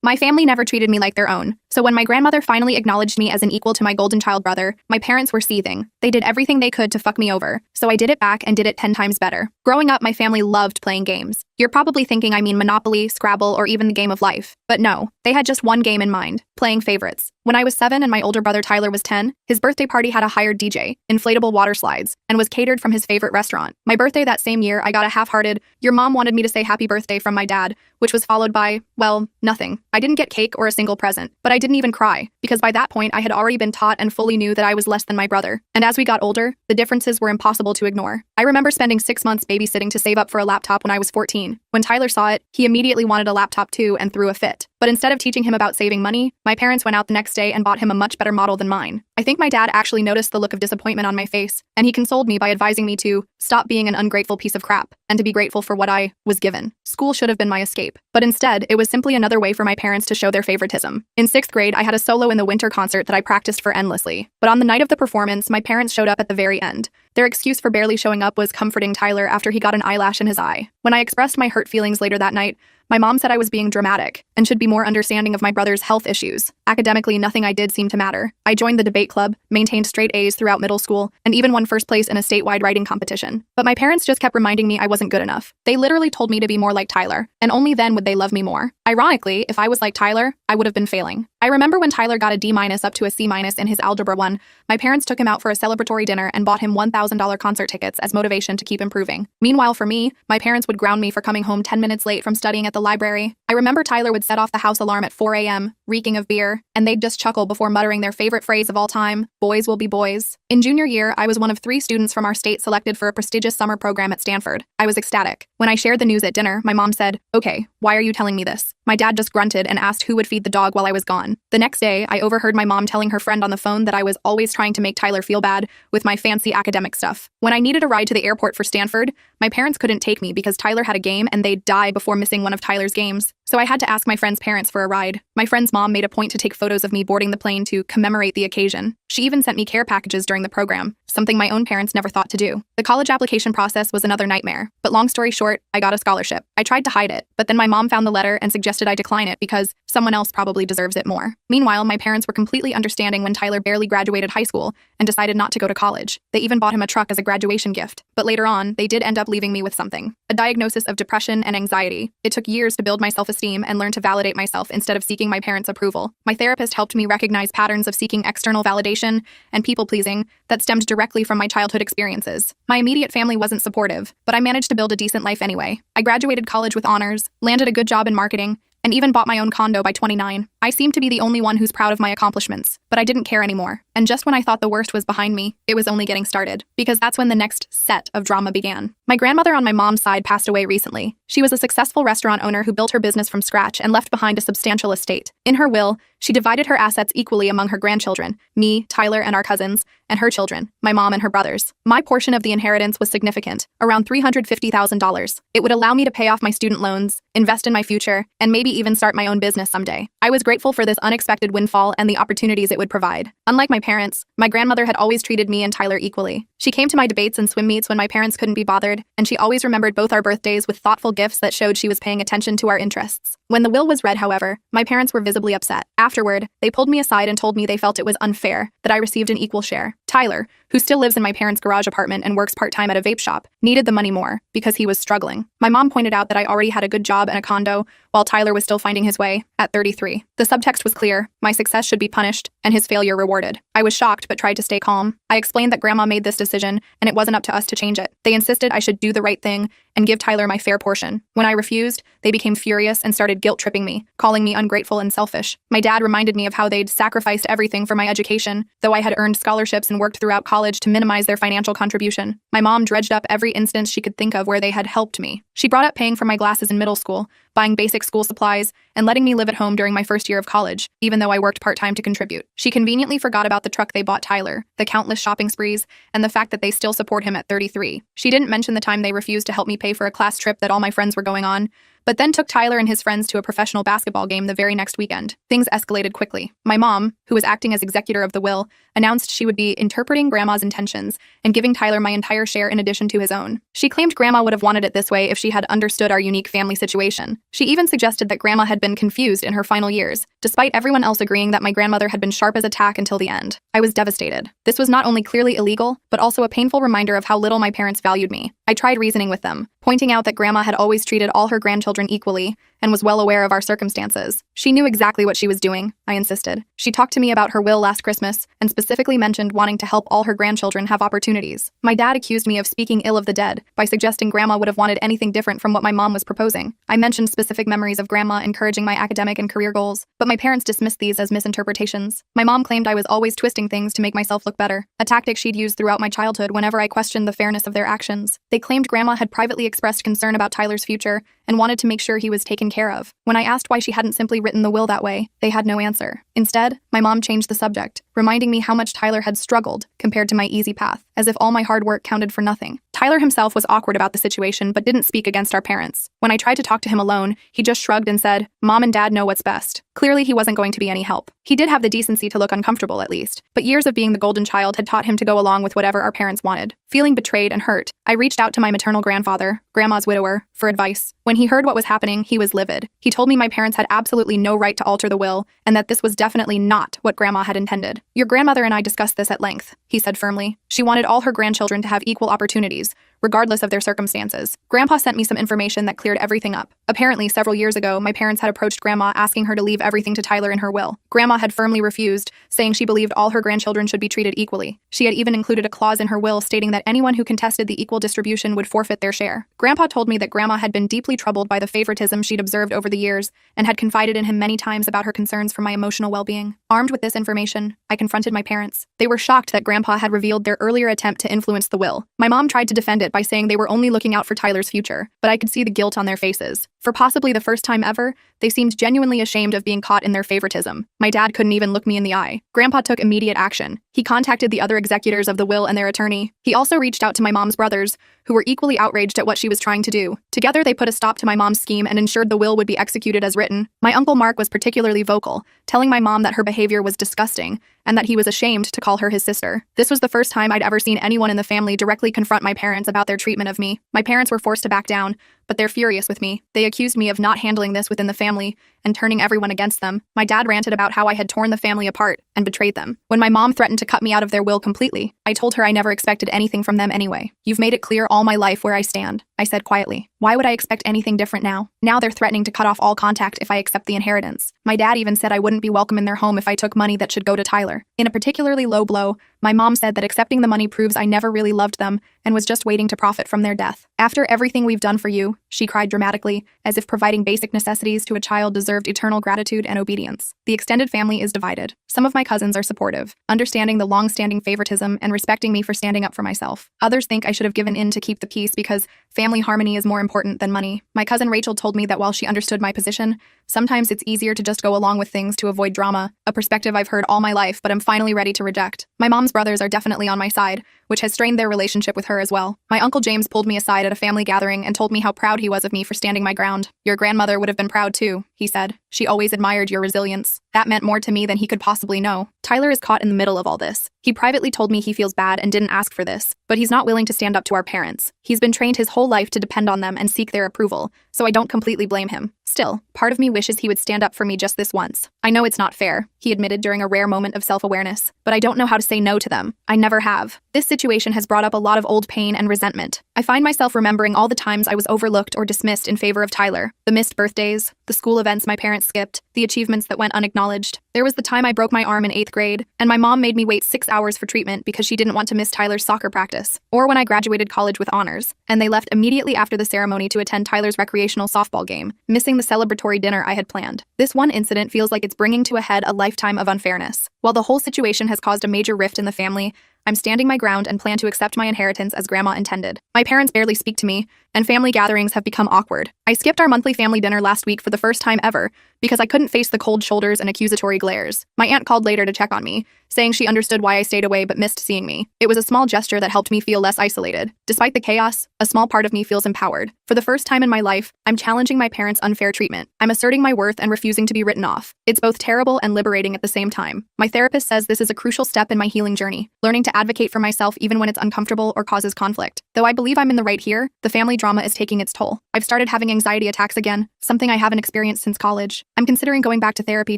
My family never treated me like their own, so when my grandmother finally acknowledged me as an equal to my golden child brother, my parents were seething. They did everything they could to fuck me over, so I did it back and did it 10 times better. Growing up, my family loved playing games. You're probably thinking I mean Monopoly, Scrabble, or even the game of life. But no, they had just one game in mind, playing favorites. When I was 7 and my older brother Tyler was 10, his birthday party had a hired DJ, inflatable water slides, and was catered from his favorite restaurant. My birthday that same year, I got a half-hearted, "Your mom wanted me to say happy birthday" from my dad, which was followed by, well, nothing. I didn't get cake or a single present, but I didn't even cry, because by that point I had already been taught and fully knew that I was less than my brother. And as we got older, the differences were impossible to ignore. I remember spending 6 months babysitting to save up for a laptop when I was 14. When Tyler saw it, he immediately wanted a laptop too and threw a fit. But instead of teaching him about saving money, my parents went out the next day and bought him a much better model than mine. I think my dad actually noticed the look of disappointment on my face, and he consoled me by advising me to stop being an ungrateful piece of crap and to be grateful for what I was given. School should have been my escape, but instead, it was simply another way for my parents to show their favoritism. In 6th grade, I had a solo in the winter concert that I practiced for endlessly. But on the night of the performance, my parents showed up at the very end. Their excuse for barely showing up was comforting Tyler after he got an eyelash in his eye. When I expressed my hurt feelings later that night, my mom said I was being dramatic and should be more understanding of my brother's health issues. Academically, nothing I did seemed to matter. I joined the debate club, maintained straight A's throughout middle school, and even won first place in a statewide writing competition. But my parents just kept reminding me I wasn't good enough. They literally told me to be more like Tyler, and only then would they love me more. Ironically, if I was like Tyler, I would have been failing. I remember when Tyler got a D- up to a C- in his Algebra 1, my parents took him out for a celebratory dinner and bought him $1,000 concert tickets as motivation to keep improving. Meanwhile, for me, my parents would ground me for coming home 10 minutes late from studying at the library. I remember Tyler would set off the house alarm at 4 a.m., reeking of beer, and they'd just chuckle before muttering their favorite phrase of all time, "Boys will be boys." In junior year, I was one of 3 students from our state selected for a prestigious summer program at Stanford. I was ecstatic. When I shared the news at dinner, my mom said, "Okay, why are you telling me this?" My dad just grunted and asked who would feed the dog while I was gone. The next day, I overheard my mom telling her friend on the phone that I was always trying to make Tyler feel bad with my fancy academic stuff. When I needed a ride to the airport for Stanford, my parents couldn't take me because Tyler had a game and they'd die before missing one of Tyler's games. So I had to ask my friend's parents for a ride. My friend's mom made a point to take photos of me boarding the plane to commemorate the occasion. She even sent me care packages during the program, something my own parents never thought to do. The college application process was another nightmare, but long story short, I got a scholarship. I tried to hide it, but then my mom found the letter and suggested I decline it because someone else probably deserves it more. Meanwhile, my parents were completely understanding when Tyler barely graduated high school and decided not to go to college. They even bought him a truck as a graduation gift. But later on, they did end up leaving me with something: a diagnosis of depression and anxiety. It took years to build my self-esteem and learn to validate myself instead of seeking my parents' approval. My therapist helped me recognize patterns of seeking external validation and people-pleasing that stemmed directly from my childhood experiences. My immediate family wasn't supportive, but I managed to build a decent life anyway. I graduated college with honors, landed a good job in marketing, and even bought my own condo by 29. I seemed to be the only one who's proud of my accomplishments, but I didn't care anymore. And just when I thought the worst was behind me, it was only getting started, because that's when the next set of drama began. My grandmother on my mom's side passed away recently. She was a successful restaurant owner who built her business from scratch and left behind a substantial estate. In her will, she divided her assets equally among her grandchildren, me, Tyler, and our cousins, and her children, my mom and her brothers. My portion of the inheritance was significant, around $350,000. It would allow me to pay off my student loans, invest in my future, and maybe even start my own business someday. I was grateful for this unexpected windfall and the opportunities it would provide. Unlike my parents, my grandmother had always treated me and Tyler equally. She came to my debates and swim meets when my parents couldn't be bothered, and she always remembered both our birthdays with thoughtful gifts that showed she was paying attention to our interests. When the will was read, however, my parents were visibly upset. Afterward, they pulled me aside and told me they felt it was unfair that I received an equal share. Tyler, who still lives in my parents' garage apartment and works part-time at a vape shop, needed the money more because he was struggling. My mom pointed out that I already had a good job and a condo, while Tyler was still finding his way at 33. The subtext was clear: my success should be punished and his failure rewarded. I was shocked but tried to stay calm. I explained that Grandma made this decision and it wasn't up to us to change it. They insisted I should do the right thing and give Tyler my fair portion. When I refused, they became furious and started guilt-tripping me, calling me ungrateful and selfish. My dad reminded me of how they'd sacrificed everything for my education, though I had earned scholarships and worked throughout college to minimize their financial contribution. My mom dredged up every instance she could think of where they had helped me. She brought up paying for my glasses in middle school, buying basic school supplies, and letting me live at home during my first year of college, even though I worked part-time to contribute. She conveniently forgot about the truck they bought Tyler, the countless shopping sprees, and the fact that they still support him at 33. She didn't mention the time they refused to help me pay for a class trip that all my friends were going on, but then took Tyler and his friends to a professional basketball game the very next weekend. Things escalated quickly. My mom, who was acting as executor of the will, announced she would be interpreting Grandma's intentions and giving Tyler my entire share in addition to his own. She claimed Grandma would have wanted it this way if she had understood our unique family situation. She even suggested that Grandma had been confused in her final years, despite everyone else agreeing that my grandmother had been sharp as a tack until the end. I was devastated. This was not only clearly illegal, but also a painful reminder of how little my parents valued me. I tried reasoning with them, pointing out that Grandma had always treated all her grandchildren equally and was well aware of our circumstances. She knew exactly what she was doing, I insisted. She talked to me about her will last Christmas and specifically mentioned wanting to help all her grandchildren have opportunities. My dad accused me of speaking ill of the dead by suggesting Grandma would have wanted anything different from what my mom was proposing. I mentioned specific memories of Grandma encouraging my academic and career goals, but my parents dismissed these as misinterpretations. My mom claimed I was always twisting things to make myself look better, a tactic she'd used throughout my childhood whenever I questioned the fairness of their actions. They claimed Grandma had privately expressed concern about Tyler's future and wanted to make sure he was taken care of. When I asked why she hadn't simply written the will that way, they had no answer. Instead, my mom changed the subject, reminding me how much Tyler had struggled compared to my easy path, as if all my hard work counted for nothing. Tyler himself was awkward about the situation but didn't speak against our parents. When I tried to talk to him alone, he just shrugged and said, "Mom and Dad know what's best." Clearly, he wasn't going to be any help. He did have the decency to look uncomfortable at least, but years of being the golden child had taught him to go along with whatever our parents wanted. Feeling betrayed and hurt, I reached out to my maternal grandfather, Grandma's widower, for advice. When he heard what was happening, he was livid. He told me my parents had absolutely no right to alter the will, and that this was definitely not what Grandma had intended. "Your grandmother and I discussed this at length," he said firmly. "She wanted all her grandchildren to have equal opportunities, regardless of their circumstances." Grandpa sent me some information that cleared everything up. Apparently, several years ago, my parents had approached Grandma asking her to leave everything to Tyler in her will. Grandma had firmly refused, saying she believed all her grandchildren should be treated equally. She had even included a clause in her will stating that anyone who contested the equal distribution would forfeit their share. Grandpa told me that Grandma had been deeply troubled by the favoritism she'd observed over the years and had confided in him many times about her concerns for my emotional well-being. Armed with this information, I confronted my parents. They were shocked that Grandpa had revealed their earlier attempt to influence the will. My mom tried to defend it by saying they were only looking out for Tyler's future, but I could see the guilt on their faces. For possibly the first time ever, they seemed genuinely ashamed of being caught in their favoritism. My dad couldn't even look me in the eye. Grandpa took immediate action. He contacted the other executors of the will and their attorney. He also reached out to my mom's brothers, who were equally outraged at what she was trying to do. Together, they put a stop to my mom's scheme and ensured the will would be executed as written. My Uncle Mark was particularly vocal, telling my mom that her behavior was disgusting and that he was ashamed to call her his sister. This was the first time I'd ever seen anyone in the family directly confront my parents about their treatment of me. My parents were forced to back down, but they're furious with me. They accused me of not handling this within the family and turning everyone against them. My dad ranted about how I had torn the family apart and betrayed them. When my mom threatened to cut me out of their will completely, I told her I never expected anything from them anyway. "You've made it clear all my life where I stand," I said quietly. "Why would I expect anything different now? Now they're threatening to cut off all contact if I accept the inheritance." My dad even said I wouldn't be welcome in their home if I took money that should go to Tyler. In a particularly low blow, my mom said that accepting the money proves I never really loved them and was just waiting to profit from their death. "After everything we've done for you," she cried dramatically, as if providing basic necessities to a child deserved eternal gratitude and obedience. "The extended family is divided. Some of my cousins are supportive, understanding the long-standing favoritism and respecting me for standing up for myself. Others think I should have given in to keep the peace because family harmony is more important than money. My cousin Rachel told me that while she understood my position, sometimes it's easier to just go along with things to avoid drama, a perspective I've heard all my life but I'm finally ready to reject. My mom's brothers are definitely on my side, which has strained their relationship with her as well. My Uncle James pulled me aside at a family gathering and told me how proud he was of me for standing my ground. "Your grandmother would have been proud too," he said. "She always admired your resilience." That meant more to me than he could possibly know. Tyler is caught in the middle of all this. He privately told me he feels bad and didn't ask for this, but he's not willing to stand up to our parents. He's been trained his whole life to depend on them and seek their approval, so I don't completely blame him. Still, part of me wishes he would stand up for me just this once. "I know it's not fair," he admitted during a rare moment of self-awareness, "but I don't know how to say no to them. I never have. This situation has brought up a lot of old pain and resentment. I find myself remembering all the times I was overlooked or dismissed in favor of Tyler. The missed birthdays, the school events my parents skipped, the achievements that went unacknowledged. There was the time I broke my arm in 8th grade, and my mom made me wait 6 hours for treatment because she didn't want to miss Tyler's soccer practice. Or when I graduated college with honors, and they left immediately after the ceremony to attend Tyler's recreational softball game, missing the celebratory dinner I had planned. This one incident feels like it's bringing to a head a lifetime of unfairness. While the whole situation has caused a major rift in the family, I'm standing my ground and plan to accept my inheritance as Grandma intended. My parents barely speak to me, and family gatherings have become awkward. I skipped our monthly family dinner last week for the first time ever because I couldn't face the cold shoulders and accusatory glares. My aunt called later to check on me, saying she understood why I stayed away but missed seeing me. It was a small gesture that helped me feel less isolated. Despite the chaos, a small part of me feels empowered. For the first time in my life, I'm challenging my parents' unfair treatment. I'm asserting my worth and refusing to be written off. It's both terrible and liberating at the same time. My therapist says this is a crucial step in my healing journey, learning to advocate for myself even when it's uncomfortable or causes conflict. Though I believe I'm in the right here, the family drama is taking its toll. I've started having anxiety attacks again, something I haven't experienced since college. I'm considering going back to therapy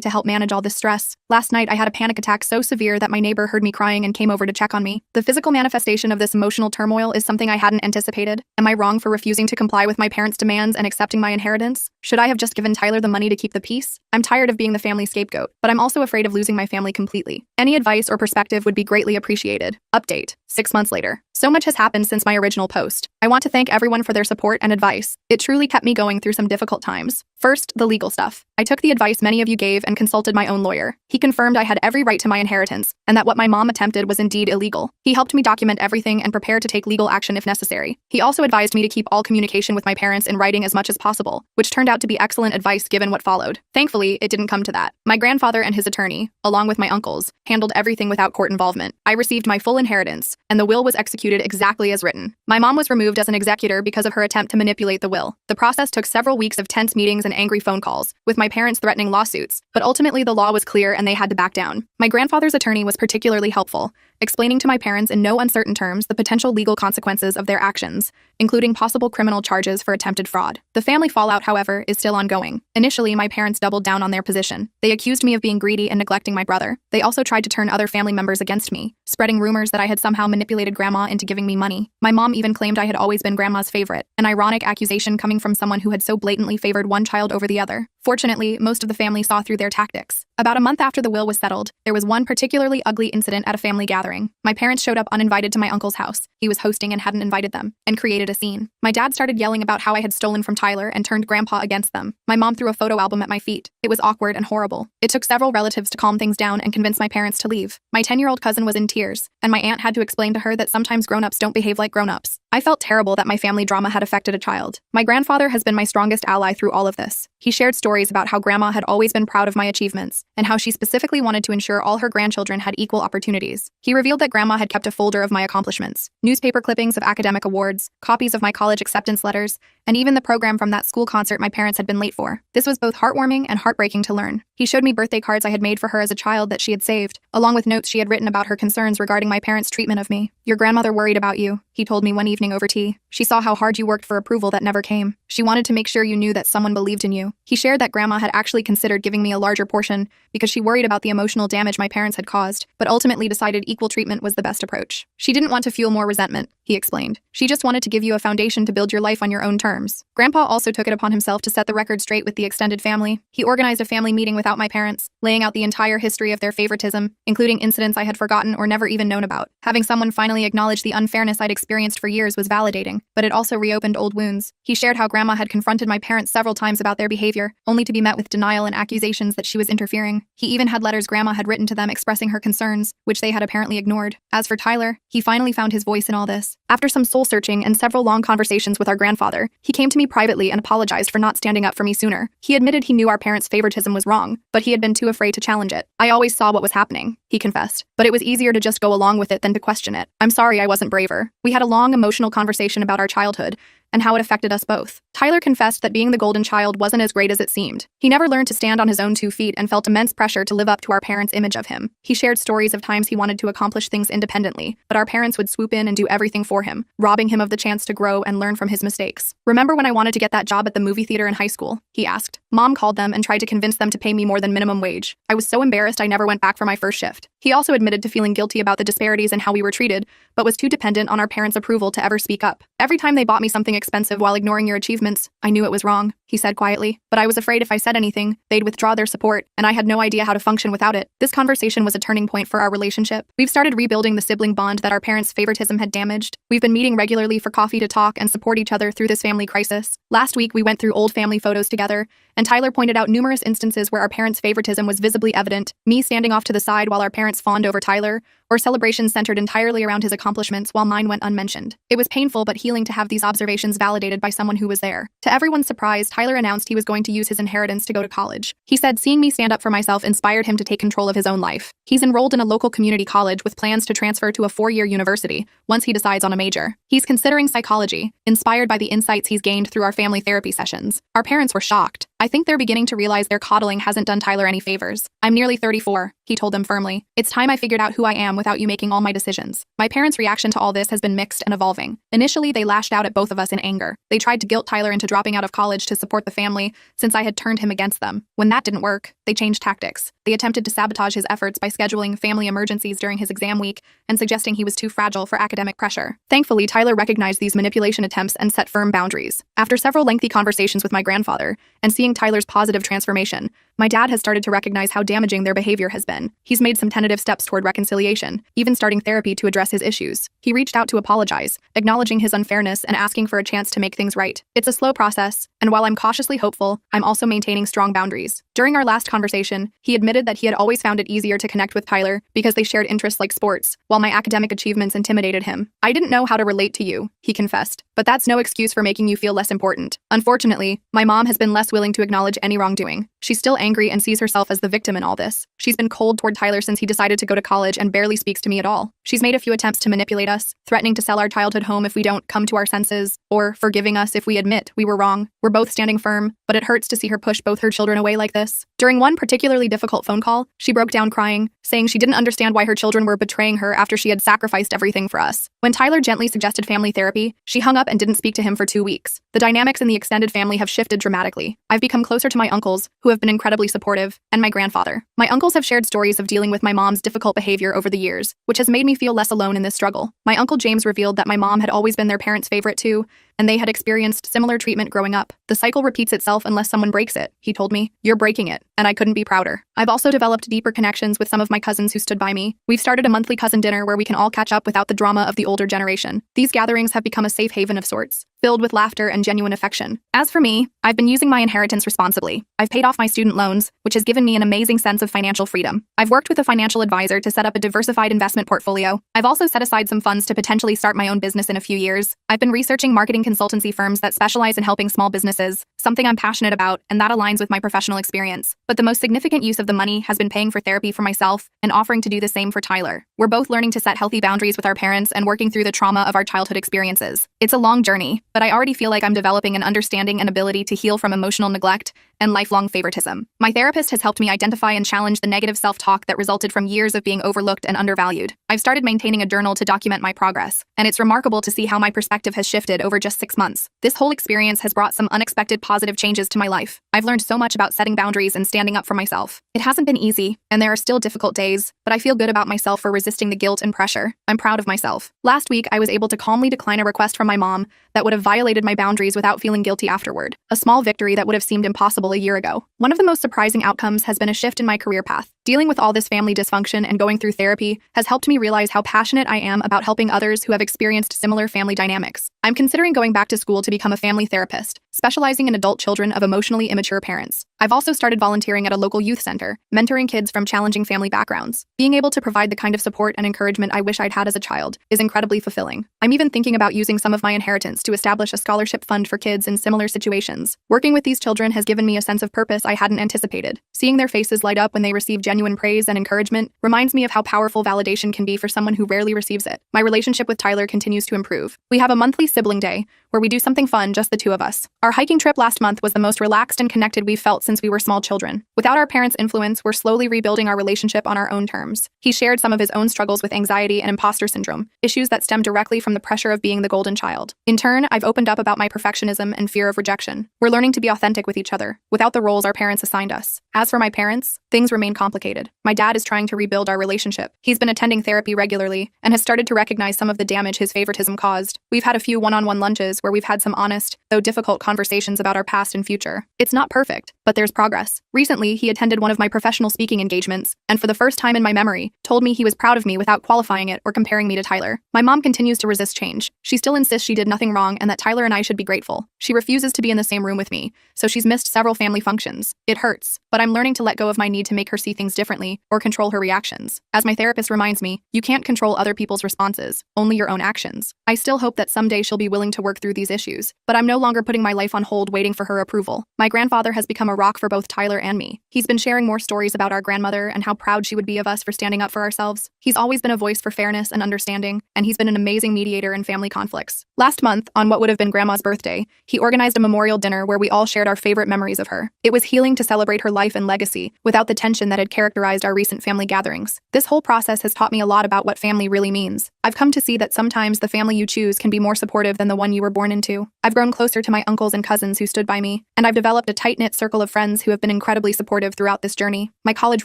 to help manage all this stress. Last night, I had a panic attack so severe that my neighbor heard me crying and came over to check on me. The physical manifestation of this emotional turmoil is something I hadn't anticipated. Am I wrong for refusing to comply with my parents' demands and accepting my inheritance? Should I have just given Tyler the money to keep the peace? I'm tired of being the family scapegoat, but I'm also afraid of losing my family completely. Any advice or perspective would be greatly appreciated. Update. 6 months later. So much has happened since my original post. I want to thank everyone for their support and advice. It truly kept me going through some difficult times. First, the legal stuff. I took the advice many of you gave and consulted my own lawyer. He confirmed I had every right to my inheritance, and that what my mom attempted was indeed illegal. He helped me document everything and prepare to take legal action if necessary. He also advised me to keep all communication with my parents in writing as much as possible, which turned out to be excellent advice given what followed. Thankfully, it didn't come to that. My grandfather and his attorney, along with my uncles, handled everything without court involvement. I received my full inheritance, and the will was executed exactly as written. My mom was removed as an executor because of her attempt to manipulate the will. The process took several weeks of tense meetings and angry phone calls, with my parents threatening lawsuits, but ultimately the law was clear and they had to back down. My grandfather's attorney was particularly helpful, explaining to my parents in no uncertain terms the potential legal consequences of their actions, including possible criminal charges for attempted fraud. The family fallout, however, is still ongoing. Initially, my parents doubled down on their position. They accused me of being greedy and neglecting my brother. They also tried to turn other family members against me, spreading rumors that I had somehow manipulated Grandma into giving me money. My mom even claimed I had always been Grandma's favorite, an ironic accusation coming from someone who had so blatantly favored one child over the other. Fortunately, most of the family saw through their tactics. About a month after the will was settled, there was one particularly ugly incident at a family gathering. My parents showed up uninvited to my uncle's house. He was hosting and hadn't invited them, and created a scene. My dad started yelling about how I had stolen from Tyler and turned Grandpa against them. My mom threw a photo album at my feet. It was awkward and horrible. It took several relatives to calm things down and convince my parents to leave. My 10-year-old cousin was in tears, and my aunt had to explain to her that sometimes grown-ups don't behave like grown-ups. I felt terrible that my family drama had affected a child. My grandfather has been my strongest ally through all of this. He shared stories about how Grandma had always been proud of my achievements, and how she specifically wanted to ensure all her grandchildren had equal opportunities. He revealed that Grandma had kept a folder of my accomplishments, newspaper clippings of academic awards, copies of my college acceptance letters, and even the program from that school concert my parents had been late for. This was both heartwarming and heartbreaking to learn. He showed me birthday cards I had made for her as a child that she had saved, along with notes she had written about her concerns regarding my parents' treatment of me. "Your grandmother worried about you," he told me one evening over tea. "She saw how hard you worked for approval that never came. She wanted to make sure you knew that someone believed in you." He shared that Grandma had actually considered giving me a larger portion because she worried about the emotional damage my parents had caused, but ultimately decided equal treatment was the best approach. "She didn't want to fuel more resentment," he explained. "She just wanted to give you a foundation to build your life on your own terms." Grandpa also took it upon himself to set the record straight with the extended family. He organized a family meeting without my parents, laying out the entire history of their favoritism, including incidents I had forgotten or never even known about. Having someone finally acknowledge the unfairness I'd experienced for years was validating, but it also reopened old wounds. He shared how Grandma had confronted my parents several times about their behavior, only to be met with denial and accusations that she was interfering. He even had letters Grandma had written to them expressing her concerns, which they had apparently ignored. As for Tyler, he finally found his voice in all this. After some soul-searching and several long conversations with our grandfather, he came to me privately and apologized for not standing up for me sooner. He admitted he knew our parents' favoritism was wrong, but he had been too afraid to challenge it. "I always saw what was happening," he confessed, "but it was easier to just go along with it than to question it. I'm sorry I wasn't braver." We had a long, emotional conversation about our childhood and how it affected us both. Tyler confessed that being the golden child wasn't as great as it seemed. He never learned to stand on his own 2 feet and felt immense pressure to live up to our parents' image of him. He shared stories of times he wanted to accomplish things independently, but our parents would swoop in and do everything for him, robbing him of the chance to grow and learn from his mistakes. "Remember when I wanted to get that job at the movie theater in high school?" he asked. "Mom called them and tried to convince them to pay me more than minimum wage. I was so embarrassed I never went back for my first shift." He also admitted to feeling guilty about the disparities in how we were treated, but was too dependent on our parents' approval to ever speak up. "Every time they bought me something expensive while ignoring your achievements, I knew it was wrong," he said quietly. "But I was afraid if I said anything, they'd withdraw their support, and I had no idea how to function without it." This conversation was a turning point for our relationship. We've started rebuilding the sibling bond that our parents' favoritism had damaged. We've been meeting regularly for coffee to talk and support each other through this family crisis. Last week, we went through old family photos together, and Tyler pointed out numerous instances where our parents' favoritism was visibly evident, me standing off to the side while our parents fawned over Tyler, or celebrations centered entirely around his accomplishments while mine went unmentioned. It was painful but healing to have these observations validated by someone who was there. To everyone's surprise, Tyler announced he was going to use his inheritance to go to college. He said seeing me stand up for myself inspired him to take control of his own life. He's enrolled in a local community college with plans to transfer to a 4-year university once he decides on a major. He's considering psychology, inspired by the insights he's gained through our family therapy sessions. Our parents were shocked. I think they're beginning to realize their coddling hasn't done Tyler any favors. I'm nearly 34, he told them firmly. It's time I figured out who I am without you making all my decisions. My parents' reaction to all this has been mixed and evolving. Initially, they lashed out at both of us in anger. They tried to guilt Tyler into dropping out of college to support the family, since I had turned him against them. When that didn't work, they changed tactics. They attempted to sabotage his efforts by scheduling family emergencies during his exam week and suggesting he was too fragile for academic pressure. Thankfully, Tyler recognized these manipulation attempts and set firm boundaries. After several lengthy conversations with my grandfather, and seeing Tyler's positive transformation, my dad has started to recognize how damaging their behavior has been. He's made some tentative steps toward reconciliation, even starting therapy to address his issues. He reached out to apologize, acknowledging his unfairness and asking for a chance to make things right. It's a slow process, and while I'm cautiously hopeful, I'm also maintaining strong boundaries. During our last conversation, he admitted that he had always found it easier to connect with Tyler because they shared interests like sports, while my academic achievements intimidated him. I didn't know how to relate to you, he confessed, but that's no excuse for making you feel less important. Unfortunately, my mom has been less willing to acknowledge any wrongdoing. She's still angry and sees herself as the victim in all this. She's been cold toward Tyler since he decided to go to college and barely speaks to me at all. She's made a few attempts to manipulate us, threatening to sell our childhood home if we don't come to our senses, or forgiving us if we admit we were wrong. We're both standing firm, but it hurts to see her push both her children away like this. During one particularly difficult phone call, she broke down crying, saying she didn't understand why her children were betraying her after she had sacrificed everything for us. When Tyler gently suggested family therapy, she hung up and didn't speak to him for 2 weeks. The dynamics in the extended family have shifted dramatically. I've become closer to my uncles, who have been incredibly supportive, and my grandfather. My uncles have shared stories of dealing with my mom's difficult behavior over the years, which has made me feel less alone in this struggle. My uncle James revealed that my mom had always been their parents' favorite too, and they had experienced similar treatment growing up. The cycle repeats itself unless someone breaks it, he told me. You're breaking it, and I couldn't be prouder. I've also developed deeper connections with some of my cousins who stood by me. We've started a monthly cousin dinner where we can all catch up without the drama of the older generation. These gatherings have become a safe haven of sorts, filled with laughter and genuine affection. As for me, I've been using my inheritance responsibly. I've paid off my student loans, which has given me an amazing sense of financial freedom. I've worked with a financial advisor to set up a diversified investment portfolio. I've also set aside some funds to potentially start my own business in a few years. I've been researching marketing consultancy firms that specialize in helping small businesses, something I'm passionate about, and that aligns with my professional experience. But the most significant use of the money has been paying for therapy for myself and offering to do the same for Tyler. We're both learning to set healthy boundaries with our parents and working through the trauma of our childhood experiences. It's a long journey, but I already feel like I'm developing an understanding and ability to heal from emotional neglect and lifelong favoritism. My therapist has helped me identify and challenge the negative self-talk that resulted from years of being overlooked and undervalued. I've started maintaining a journal to document my progress, and it's remarkable to see how my perspective has shifted over just 6 months. This whole experience has brought some unexpected positive changes to my life. I've learned so much about setting boundaries and standing up for myself. It hasn't been easy, and there are still difficult days, but I feel good about myself for resisting the guilt and pressure. I'm proud of myself. Last week, I was able to calmly decline a request from my mom that would have violated my boundaries without feeling guilty afterward. A small victory that would have seemed impossible a year ago. One of the most surprising outcomes has been a shift in my career path. Dealing with all this family dysfunction and going through therapy has helped me realize how passionate I am about helping others who have experienced similar family dynamics. I'm considering going back to school to become a family therapist, specializing in adult children of emotionally immature parents. I've also started volunteering at a local youth center, mentoring kids from challenging family backgrounds. Being able to provide the kind of support and encouragement I wish I'd had as a child is incredibly fulfilling. I'm even thinking about using some of my inheritance to establish a scholarship fund for kids in similar situations. Working with these children has given me a sense of purpose I hadn't anticipated. Seeing their faces light up when they receive genuine praise and encouragement reminds me of how powerful validation can be for someone who rarely receives it. My relationship with Tyler continues to improve. We have a monthly sibling day where we do something fun, just the two of us. Our hiking trip last month was the most relaxed and connected we've felt since we were small children. Without our parents' influence, we're slowly rebuilding our relationship on our own terms. He shared some of his own struggles with anxiety and imposter syndrome, issues that stem directly from the pressure of being the golden child. In turn, I've opened up about my perfectionism and fear of rejection. We're learning to be authentic with each other, without the roles our parents assigned us. As for my parents, things remain complicated. My dad is trying to rebuild our relationship. He's been attending therapy regularly and has started to recognize some of the damage his favoritism caused. We've had a few one-on-one lunches where we've had some honest, though difficult conversations about our past and future. It's not perfect, but there's progress. Recently, he attended one of my professional speaking engagements, and for the first time in my memory, told me he was proud of me without qualifying it or comparing me to Tyler. My mom continues to resist change. She still insists she did nothing wrong and that Tyler and I should be grateful. She refuses to be in the same room with me, so she's missed several family functions. It hurts, but I'm learning to let go of my need to make her see things differently or control her reactions. As my therapist reminds me, you can't control other people's responses, only your own actions. I still hope that someday she'll be willing to work through these issues, but I'm no longer putting my life on hold waiting for her approval. My grandfather has become a rock for both Tyler and me. He's been sharing more stories about our grandmother and how proud she would be of us for standing up for ourselves. He's always been a voice for fairness and understanding, and he's been an amazing mediator in family conflicts. Last month, on what would have been Grandma's birthday, he organized a memorial dinner where we all shared our favorite memories of her. It was healing to celebrate her life and legacy, without the tension that had characterized our recent family gatherings. This whole process has taught me a lot about what family really means. I've come to see that sometimes the family you choose can be more supportive than the one you were born into. I've grown closer to my uncles and cousins who stood by me, and I've developed a tight-knit circle of friends who have been incredibly supportive throughout this journey. My college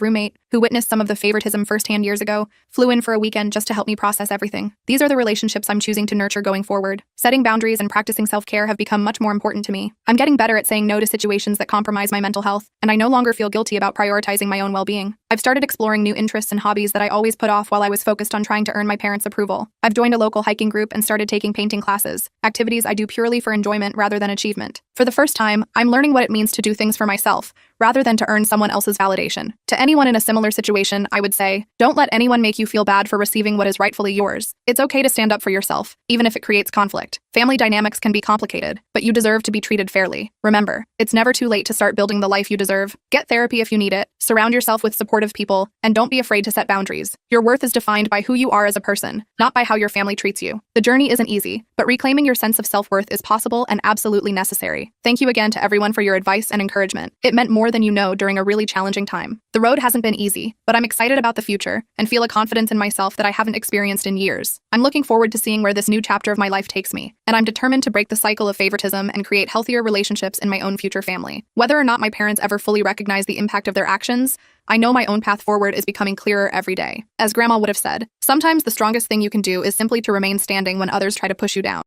roommate, who witnessed some of the favoritism firsthand years ago, flew in for a weekend just to help me process everything. These are the relationships I'm choosing to nurture going forward. Setting boundaries and practicing self-care have become much more important to me. I'm getting better at saying no to situations that compromise my mental health, and I no longer feel guilty about prioritizing my own well-being. I've started exploring new interests and hobbies that I always put off while I was focused on trying to earn my parents' approval. I've joined a local hiking group and started taking painting classes, activities I do purely for enjoyment rather than achievement. For the first time, I'm learning what it means to do things for myself, rather than to earn someone else's validation. To anyone in a similar situation, I would say, don't let anyone make you feel bad for receiving what is rightfully yours. It's okay to stand up for yourself, even if it creates conflict. Family dynamics can be complicated, but you deserve to be treated fairly. Remember, it's never too late to start building the life you deserve. Get therapy if you need it, surround yourself with supportive people, and don't be afraid to set boundaries. Your worth is defined by who you are as a person, not by how your family treats you. The journey isn't easy, but reclaiming your sense of self-worth is possible and absolutely necessary. Thank you again to everyone for your advice and encouragement. It meant more than you know during a really challenging time. The road hasn't been easy, but I'm excited about the future and feel a confidence in myself that I haven't experienced in years. I'm looking forward to seeing where this new chapter of my life takes me, and I'm determined to break the cycle of favoritism and create healthier relationships in my own future family. Whether or not my parents ever fully recognize the impact of their actions, I know my own path forward is becoming clearer every day. As Grandma would have said, sometimes the strongest thing you can do is simply to remain standing when others try to push you down.